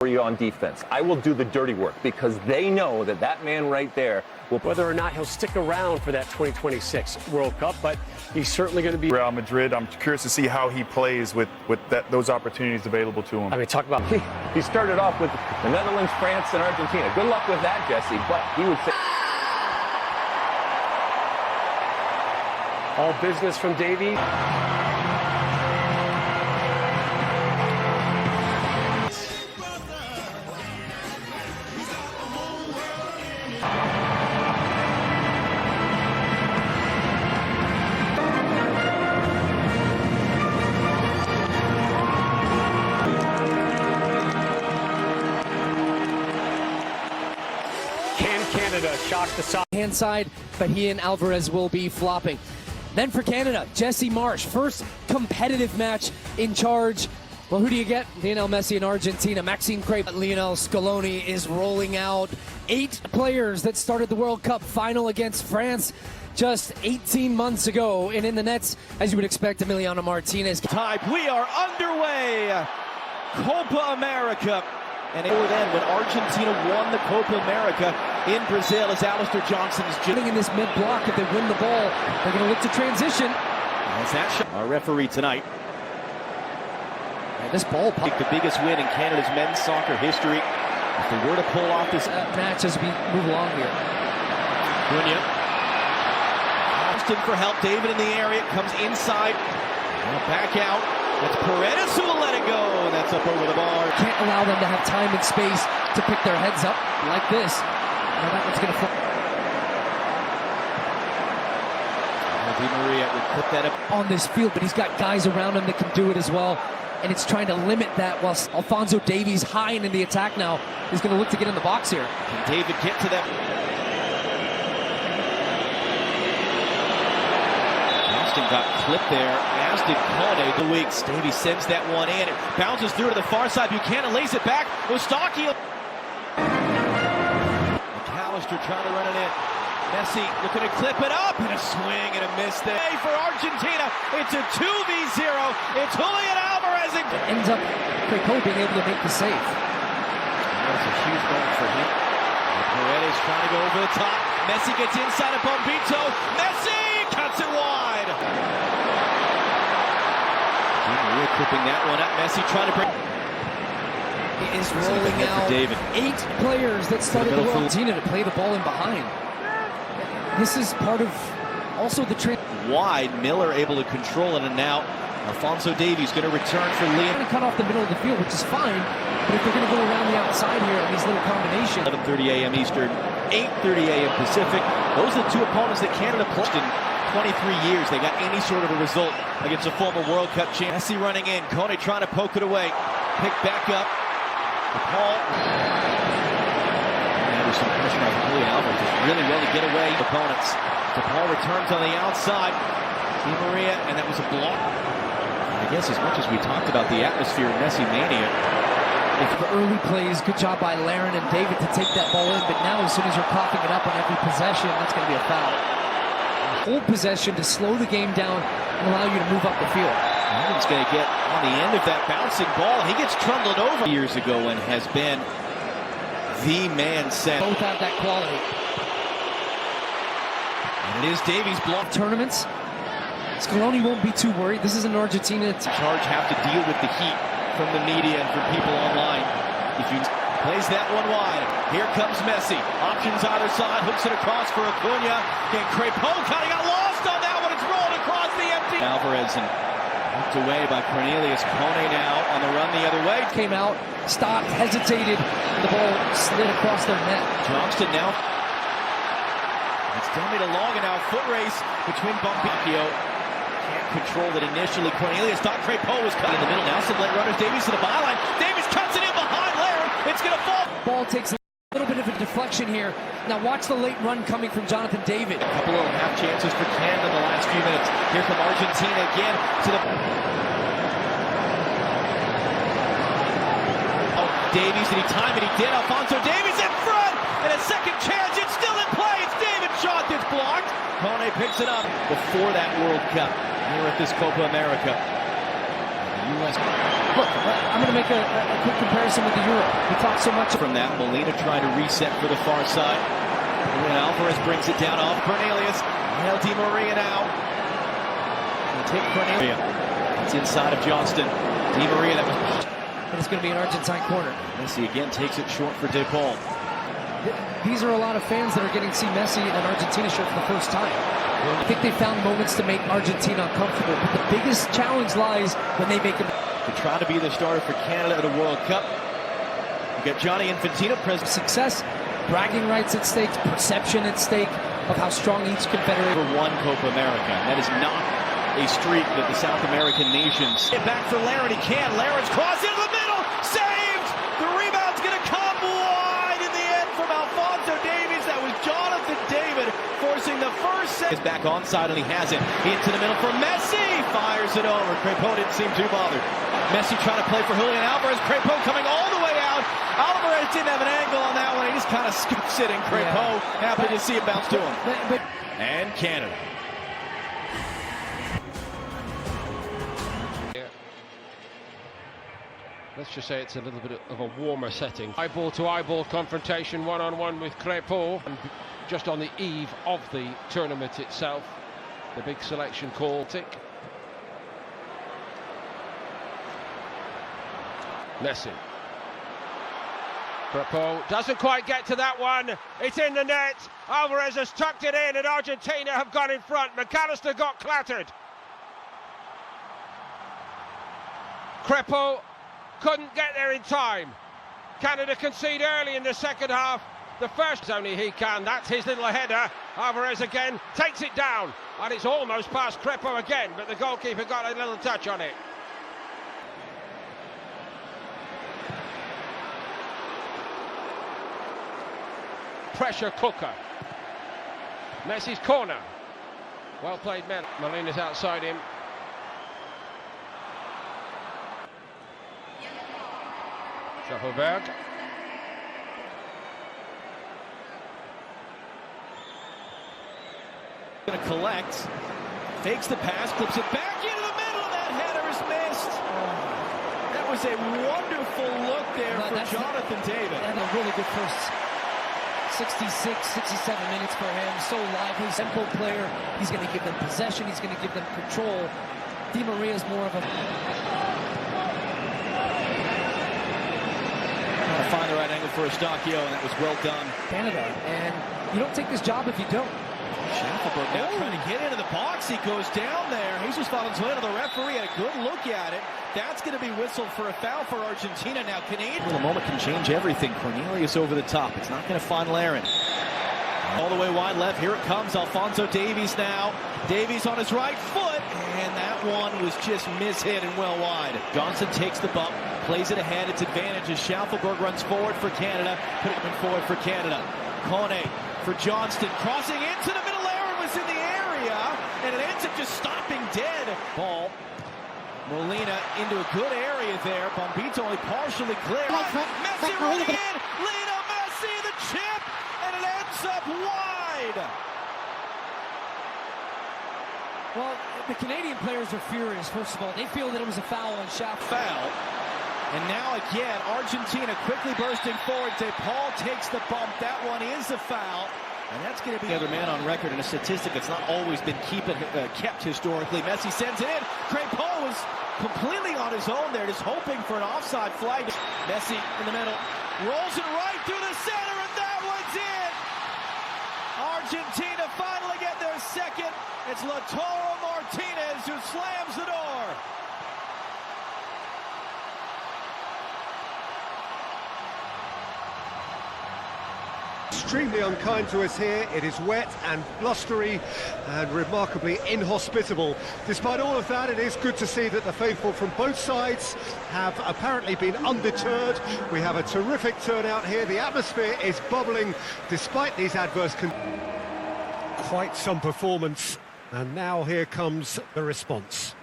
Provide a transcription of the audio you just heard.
for you on defense. I will do the dirty work because they know that that man right there will. Whether or not he'll stick around for that 2026 World Cup, but he's certainly going to be. Real Madrid, I'm curious to see how he plays with those opportunities available to him. I mean, talk about. He started off with the Netherlands, France, and Argentina. Good luck with that, Jesse, but he would say. All business from Davey. Can Canada shock the side? Hand side, but he and Alvarez will be flopping. Then for Canada, Jesse Marsch, first competitive match in charge. Well, who do you get? Lionel Messi in Argentina, Maxime Crepe. Lionel Scaloni is rolling out 8 players that started the World Cup final against France just 18 months ago. And in the nets, as you would expect, Emiliano Martinez. We are underway. Copa America. And then when Argentina won the Copa America in Brazil, as Alistair Johnson is in this mid-block, if they win the ball, they're going to look to transition. As that shot, our referee tonight. And this ball the biggest win in Canada's men's soccer history. If they were to pull off this match as we move along here. Cunha. Austin for help. David in the area. Comes inside. Back out. That's Paredes who will let it go. And that's up over the bar. Can't allow them to have time and space to pick their heads up like this. Now that one's going to fall. Di Maria would put that up on this field, but he's got guys around him that can do it as well. And it's trying to limit that while Alphonso Davies high and in the attack now. He's going to look to get in the box here. Can David get to them? Johnston got clipped there, as did Kone. The weeks. Davies sends that one in. It bounces through to the far side. Buchanan lays it back. Ostaki. McAllister trying to run it in. Messi looking to clip it up, and a swing and a miss there. For Argentina, it's a 2v0. It's Julian Alvarez. It ends up Crepe being able to make the save. That's a huge moment for him. Paredes trying to go over the top. Messi gets inside of Bombito. Messi cuts it wide. Di Maria clipping that one up. Messi trying to bring. He is rolling out David. 8 players that started the World Argentina to play the ball in behind. This is part of also the trend. Wide, Miller able to control it, and now Alphonso Davies going to return for Liam. Going to cut off the middle of the field, which is fine, but if they're going to go around the outside here in these little combinations. 11:30 a.m. Eastern, 8:30 a.m. Pacific. Those are the 2 opponents that Canada played in 23 years. They got any sort of a result against a former World Cup champion. Messi running in, Kone trying to poke it away. Pick back up. Paul. Some pressure on Julian Alvarez. Just really well to get away opponents. DePaul returns on the outside. Di Maria, and that was a block. I guess as much as we talked about the atmosphere of Messi mania. The early plays, good job by Larin and David to take that ball in, but now as soon as you're coughing it up on every possession, that's going to be a foul. Hold possession to slow the game down and allow you to move up the field. Allen's going to get on the end of that bouncing ball. He gets trundled over years ago and has been the man set. Both have that quality. And it is Davies block. Tournaments, Scaloni won't be too worried. This is an Argentina charge, have to deal with the heat from the media and from people online. If you plays that one wide, here comes Messi. Options either side, hooks it across for Acuna. Again, Crepe kind of got lost on that one. It's rolled across the empty. Alvarez and hooked away by Cornelius. Kone now on the run the other way. Came out, stopped, hesitated, and the ball slid across their net. Johnston now. It's dummied along, and now a foot race between Bombito. Can't control it initially. Cornelius thought Crepe was cut in the middle. Now some late runners. Davies to the byline. Davies cuts it in behind Laird. It's going to fall. Ball takes a little bit of a deflection here. Now watch the late run coming from Jonathan David. A couple of half chances for Canada in the last few minutes. Here from Argentina again to the. Davies, did he time it? He did. Alphonso Davies in front, and a second chance. It's still in play. It's David shot that's blocked. Kone picks it up before that World Cup here at this Copa America. The U.S. Look, I'm going to make a quick comparison with the Euro. We talked so much From that, Molina trying to reset for the far side. And Alvarez brings it down off Cornelius. Now Di Maria now. They take Cornelius. It's inside of Johnston. Di Maria, that was... And it's going to be an Argentine corner. Messi again takes it short for De Paul. These are a lot of fans that are getting to see Messi in an Argentina shirt for the first time. I think they found moments to make Argentina uncomfortable, but the biggest challenge lies when they make them. To try to be the starter for Canada at a World Cup. You got Johnny Infantino present. Success, bragging rights at stake, perception at stake of how strong each confederation. For one Copa America. That is not a streak that the South American nations. Get back for Larin, he can. Larin's cross into the middle, saved! The rebound's gonna come wide in the end from Alphonso Davies. That was Jonathan David forcing the first set. Is back onside and he has it. Into the middle for Messi, fires it over. Crepeau didn't seem too bothered. Messi trying to play for Julian Alvarez. Crepeau coming all the way out. Alvarez didn't have an angle on that one. He just kind of scoops it, and Crepeau happy to see it bounce to him. And Canada. Let's just say it's a little bit of a warmer setting. Eyeball-to-eyeball confrontation, one-on-one with Crepeau. And just on the eve of the tournament itself, the big selection call. Messi. Crepeau doesn't quite get to that one. It's in the net. Alvarez has tucked it in and Argentina have gone in front. McAllister got clattered. Crepeau couldn't get there in time. Canada concede early in the second half. The first only he can. That's his little header. Alvarez again takes it down. And it's almost past Crepeau again, but the goalkeeper got a little touch on it. Pressure cooker. Messi's corner. Well played, men. Molina's outside him. Schaffelberg. Going to collect. Fakes the pass, clips it back into the middle, and that header is missed. That was a wonderful look there for Jonathan David. And a really good first 66, 67 minutes for him. So lively, simple player. He's going to give them possession. He's going to give them control. Di Maria's more of a... Trying to find the right angle for Eustachio, and that was well done. Canada, and you don't take this job if you don't. Schaffelberg now trying to get into the box. He goes down there. Jesus Valenzuela, the referee, had a good look at it. That's going to be whistled for a foul for Argentina. Now, Canadian. A moment can change everything. Cornelius over the top. It's not going to find Larin. All the way wide left. Here it comes. Alphonso Davies now. Davies on his right foot. And that one was just mishit and well wide. Johnson takes the bump. Plays it ahead. It's advantage as Schaffelberg runs forward for Canada. Putting him forward for Canada. Kone for Johnston. Crossing into the middle. Larin was in the area. And it ends up just stopping dead. Ball. Molina into a good area there. Bombito only partially clear. Messi running in. Lionel Messi, the chip. And it ends up wide. Well, the Canadian players are furious, first of all. They feel that it was a foul on Schaff. Foul. And now again, Argentina quickly bursting forward. De Paul takes the bump. That one is a foul. And that's going to be the other man on record in a statistic that's not always been kept historically. Messi sends it in. Crepeau was completely on his own there, just hoping for an offside flag. Messi in the middle. Rolls it right through the center, and that one's in. Argentina finally get their second. It's Lautaro Martinez who slams the door. Extremely unkind to us here. It is wet and blustery and remarkably inhospitable. Despite all of that, it is good to see that the faithful from both sides have apparently been undeterred. We have a terrific turnout here. The atmosphere is bubbling despite these adverse conditions. Quite some performance, and now here comes the response.